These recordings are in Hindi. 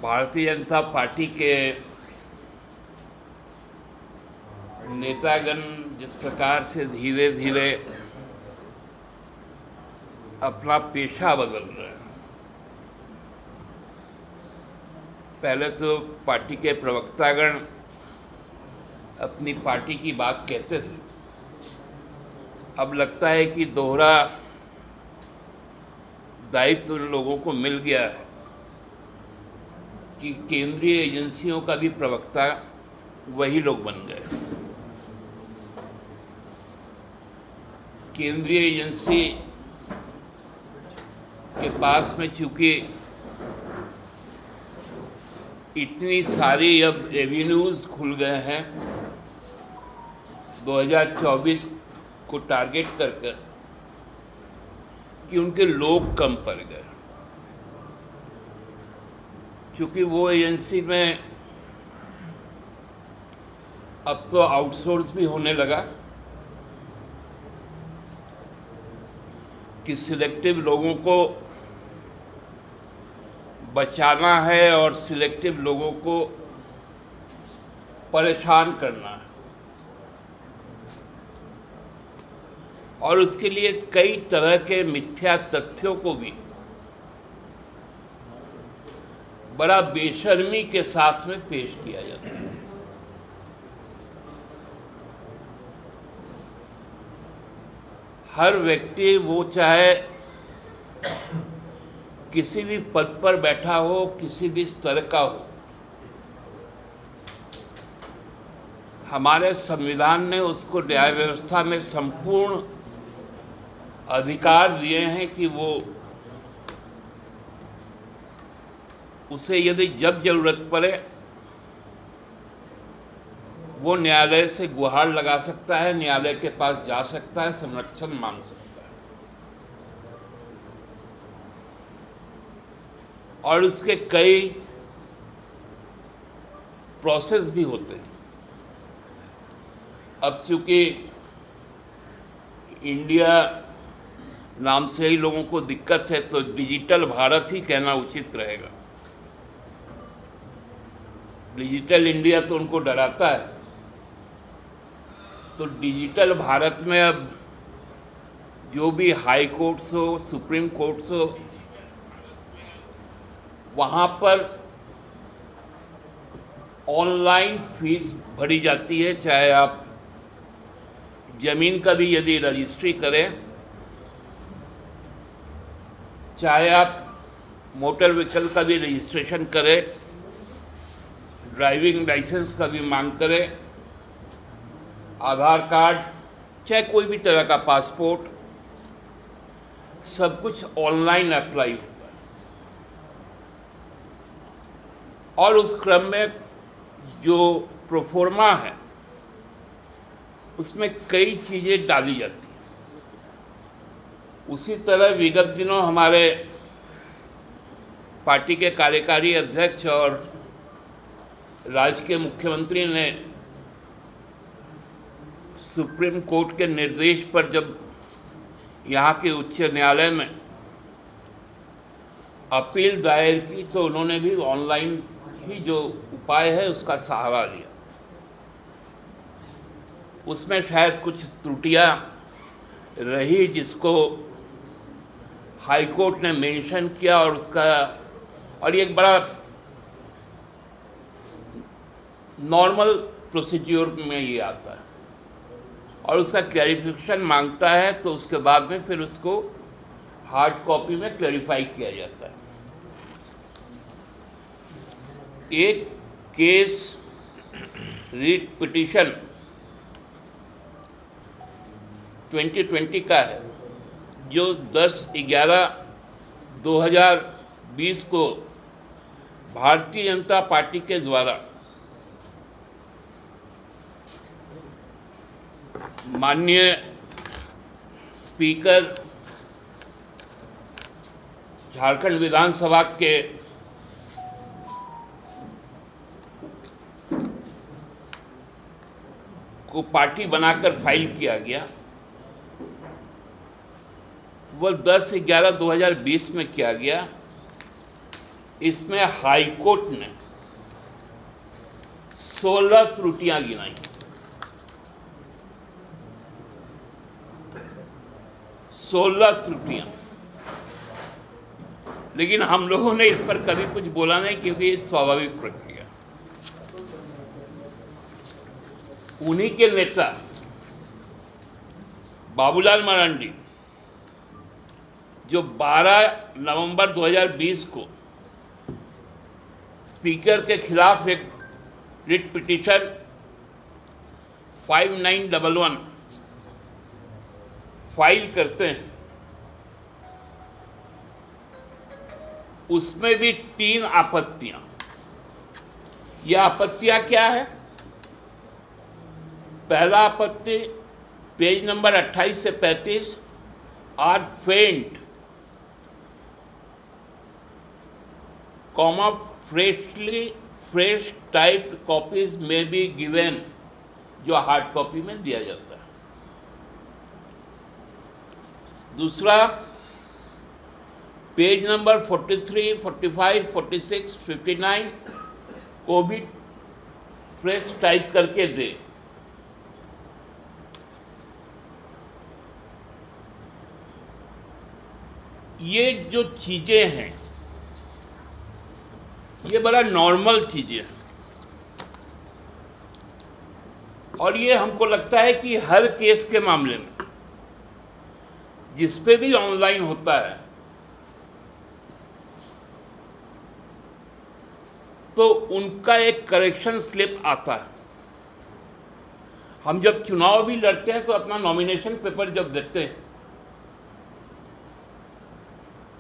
भारतीय जनता पार्टी के नेतागण जिस प्रकार से धीरे धीरे अपना पेशा बदल रहे हैं। पहले तो पार्टी के प्रवक्तागण अपनी पार्टी की बात कहते थे, अब लगता है कि दोहरा दायित्व उन लोगों को मिल गया है कि केंद्रीय एजेंसियों का भी प्रवक्ता वही लोग बन गए। केंद्रीय एजेंसी के पास में चूंकि इतनी सारी अब एवेन्यूज़ खुल गए हैं 2024 को टारगेट कर कि उनके लोग कम पड़ गए, क्योंकि वो एजेंसी में अब तो आउटसोर्स भी होने लगा कि सिलेक्टिव लोगों को बचाना है और सिलेक्टिव लोगों को परेशान करना है, और उसके लिए कई तरह के मिथ्या तथ्यों को भी बड़ा बेशर्मी के साथ में पेश किया जाता है। हर व्यक्ति, वो चाहे किसी भी पद पर बैठा हो, किसी भी स्तर का हो, हमारे संविधान ने उसको न्याय व्यवस्था में संपूर्ण अधिकार दिए हैं कि वो उसे यदि जब जरूरत पड़े वो न्यायालय से गुहार लगा सकता है, न्यायालय के पास जा सकता है, संरक्षण मांग सकता है, और उसके कई प्रोसेस भी होते हैं। अब चूंकि इंडिया नाम से ही लोगों को दिक्कत है, तो डिजिटल भारत ही कहना उचित रहेगा। डिजिटल इंडिया तो उनको डराता है, तो डिजिटल भारत में अब जो भी हाई कोर्ट्स हो, सुप्रीम कोर्ट्स हो, वहाँ पर ऑनलाइन फीस भरी जाती है। चाहे आप जमीन का भी यदि रजिस्ट्री करें, चाहे आप मोटर व्हीकल का भी रजिस्ट्रेशन करें, ड्राइविंग लाइसेंस का भी मांग करें, आधार कार्ड, चाहे कोई भी तरह का पासपोर्ट, सब कुछ ऑनलाइन अप्लाई होता है। और उस क्रम में जो प्रोफोर्मा है उसमें कई चीज़ें डाली जाती हैं। उसी तरह विगत दिनों हमारे पार्टी के कार्यकारी अध्यक्ष और राज्य के मुख्यमंत्री ने सुप्रीम कोर्ट के निर्देश पर जब यहाँ के उच्च न्यायालय में अपील दायर की, तो उन्होंने भी ऑनलाइन ही जो उपाय है उसका सहारा लिया। उसमें शायद कुछ त्रुटियां रही जिसको हाई कोर्ट ने मेंशन किया, और ये एक बड़ा नॉर्मल प्रोसीड्यूर में ये आता है, और उसका क्लैरिफिकेशन मांगता है, तो उसके बाद में फिर उसको हार्ड कॉपी में क्लैरिफाई किया जाता है। एक केस रीट पिटीशन 2020 का है, जो 10/11/2020 को भारतीय जनता पार्टी के द्वारा माननीय स्पीकर झारखंड विधानसभा के को पार्टी बनाकर फाइल किया गया। वह 10/11/2020 में किया गया, इसमें हाई कोर्ट ने 16 त्रुटियां गिनाई। 16 त्रुटियां, लेकिन हम लोगों ने इस पर कभी कुछ बोला नहीं, क्योंकि ये स्वाभाविक प्रक्रिया। उन्हीं के नेता बाबूलाल मरांडी, जो 12 नवंबर 2020 को स्पीकर के खिलाफ एक रिट पिटीशन 5911 फाइल करते हैं, उसमें भी 3 आपत्तियां। ये आपत्तियां क्या है? पहला आपत्ति पेज नंबर 28 से 35 आर फेंट कॉमा फ्रेश टाइप्ड कॉपीज में बी गिवन, जो हार्ड कॉपी में दिया जाता है। दूसरा पेज नंबर 43, 45, 46, 59 को भी फ्रेश टाइप करके दे। ये जो चीजें हैं, ये बड़ा नॉर्मल चीजें हैं, और ये हमको लगता है कि हर केस के मामले में जिस पे भी ऑनलाइन होता है, तो उनका एक करेक्शन स्लिप आता है। हम जब चुनाव भी लड़ते हैं तो अपना नॉमिनेशन पेपर जब देते हैं,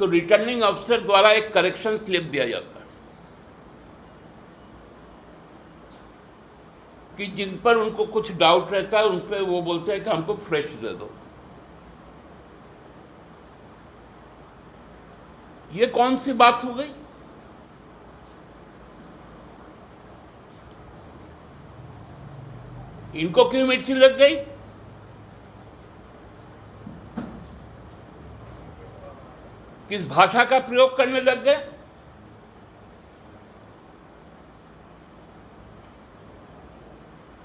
तो रिटर्निंग अफसर द्वारा एक करेक्शन स्लिप दिया जाता है कि जिन पर उनको कुछ डाउट रहता है, उन पर वो बोलते हैं कि हमको फ्रेश दे दो। ये कौन सी बात हो गई? इनको क्यों मिर्ची लग गई? किस भाषा का प्रयोग करने लग गए?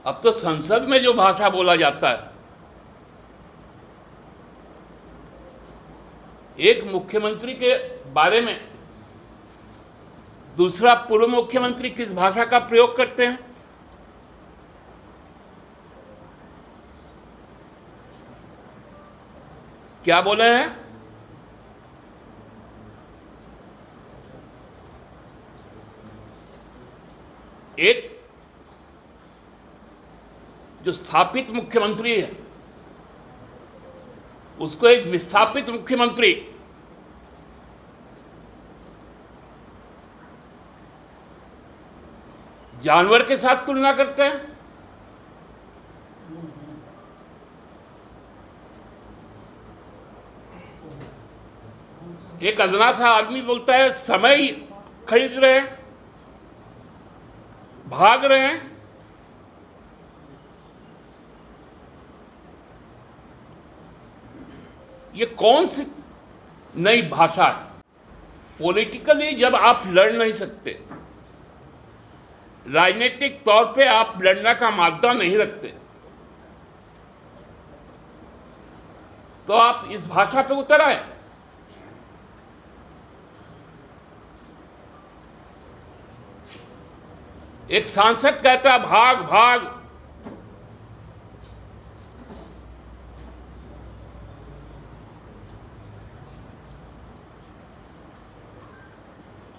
अब तो संसद में जो भाषा बोला जाता है, एक मुख्यमंत्री के बारे में दूसरा पूर्व मुख्यमंत्री किस भाषा का प्रयोग करते हैं? क्या बोले हैं? एक जो स्थापित मुख्यमंत्री है, उसको एक विस्थापित मुख्यमंत्री जानवर के साथ तुलना करते हैं। एक अदना सा आदमी बोलता है समय खरीद रहे हैं, भाग रहे हैं। ये कौन सी नई भाषा है? पॉलिटिकली जब आप लड़ नहीं सकते, राजनीतिक तौर पे आप लड़ने का मादा नहीं रखते, तो आप इस भाषा पे उतर आए। एक सांसद कहता है भाग भाग,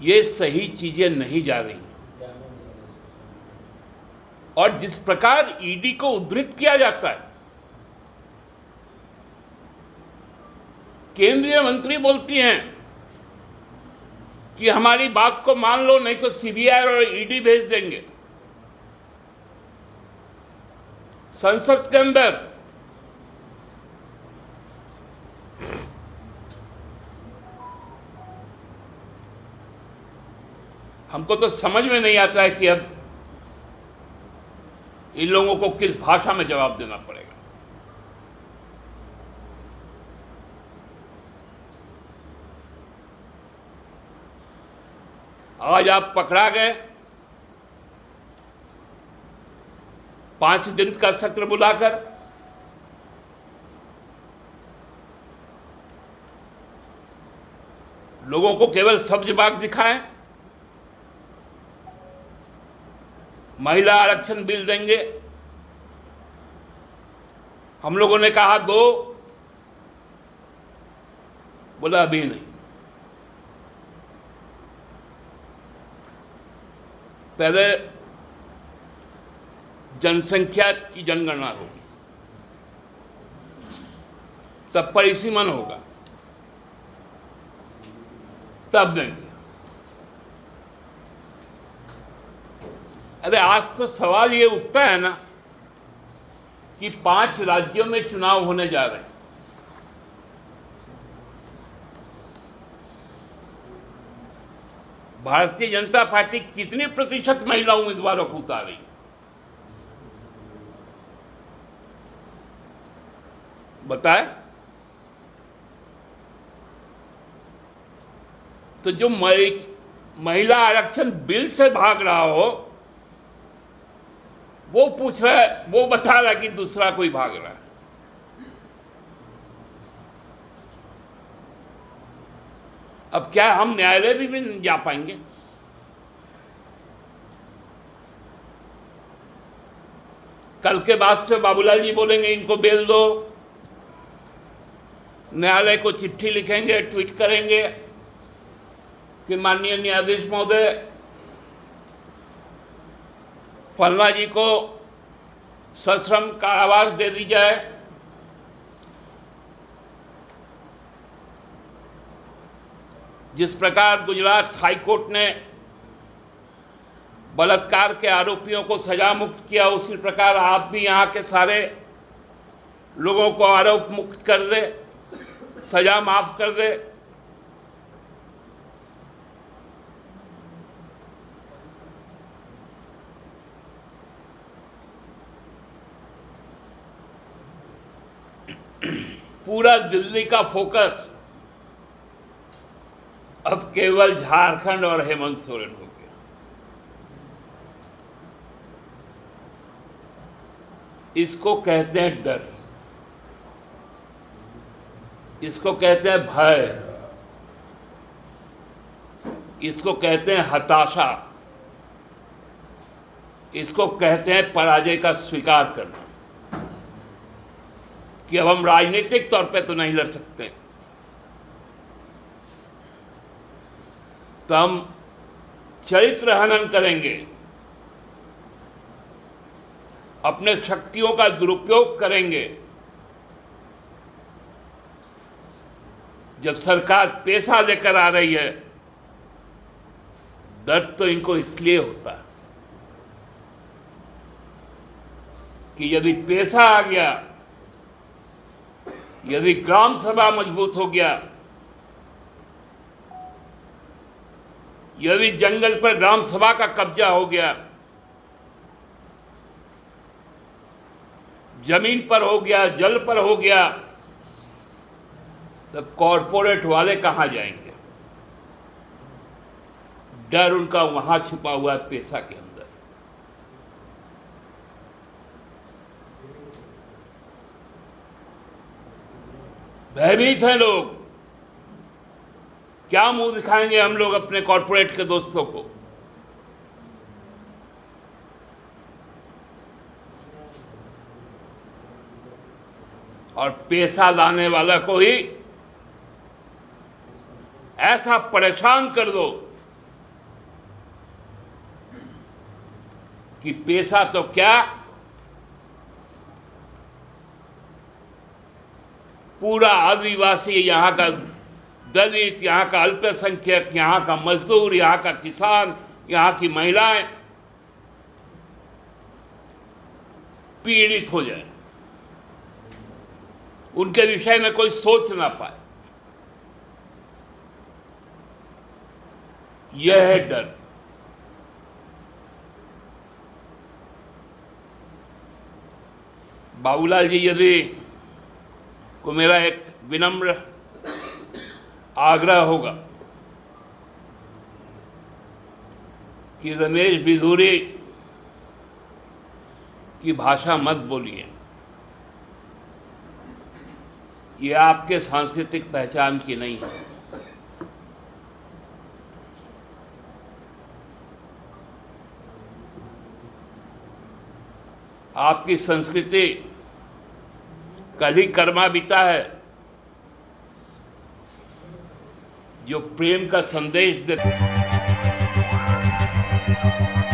ये सही चीजें नहीं जा रही। और जिस प्रकार ईडी को उद्धृत किया जाता है, केंद्रीय मंत्री बोलती हैं कि हमारी बात को मान लो, नहीं तो सीबीआई और ईडी भेज देंगे। संसद के अंदर हमको तो समझ में नहीं आता है कि अब इन लोगों को किस भाषा में जवाब देना पड़ेगा। आज आप पकड़ा गए, 5 दिन का सत्र बुलाकर। लोगों को केवल सब्ज बाग दिखाएं, महिला आरक्षण बिल देंगे। हम लोगों ने कहा दो, बोला अभी नहीं। पहले जनसंख्या की जनगणना होगी, तब परिसीमन होगा, तब देंगे। अरे आज तो सवाल ये उठता है ना कि 5 राज्यों में चुनाव होने जा रहे हैं। भारतीय जनता पार्टी कितनी प्रतिशत महिला उम्मीदवारों को उतार रही है? बताए। तो जो महिला आरक्षण बिल से भाग रहा हो, वो पूछ रहा है, वो बता रहा है कि दूसरा कोई भाग रहा है। अब क्या हम न्यायालय भी नहीं जा पाएंगे? कल के बाद से बाबूलाल जी बोलेंगे इनको बेल दो, न्यायालय को चिट्ठी लिखेंगे, ट्वीट करेंगे कि माननीय न्यायाधीश महोदय, फलना जी को सश्रम कारावास दे दी जाए। जिस प्रकार गुजरात हाईकोर्ट ने बलात्कार के आरोपियों को सजा मुक्त किया, उसी प्रकार आप भी यहाँ के सारे लोगों को आरोप मुक्त कर दे, सजा माफ कर दे। पूरा दिल्ली का फोकस अब केवल झारखंड और हेमंत सोरेन हो गया। इसको कहते हैं डर, इसको कहते हैं भय, इसको कहते हैं हताशा, इसको कहते हैं पराजय का स्वीकार करना कि अब हम राजनीतिक तौर पे तो नहीं लड़ सकते, तो हम चरित्र हनन करेंगे, अपने शक्तियों का दुरुपयोग करेंगे। जब सरकार पैसा लेकर आ रही है, दर्द तो इनको इसलिए होता है कि यदि पैसा आ गया, यदि ग्राम सभा मजबूत हो गया, यदि जंगल पर ग्राम सभा का कब्जा हो गया, जमीन पर हो गया, जल पर हो गया, तब कॉरपोरेट वाले कहां जाएंगे? डर उनका वहां छिपा हुआ है, पैसा के अंदर। भयभीत हैं लोग। क्या मुंह दिखाएंगे हम लोग अपने कॉरपोरेट के दोस्तों को? और पैसा लाने वाला को ही ऐसा परेशान कर दो कि पैसा तो क्या, पूरा आदिवासी, यहाँ का दलित, यहाँ का अल्पसंख्यक, यहाँ का मजदूर, यहाँ का किसान, यहाँ की महिलाएं पीड़ित हो जाए, उनके विषय में कोई सोच ना पाए। यह है डर। बाबूलाल जी, यदि को मेरा एक विनम्र आग्रह होगा कि रमेश बिधूरी की भाषा मत बोलिए, ये आपके सांस्कृतिक पहचान की नहीं है। आपकी संस्कृति कल ही कर्मा बीता है, जो प्रेम का संदेश देता है।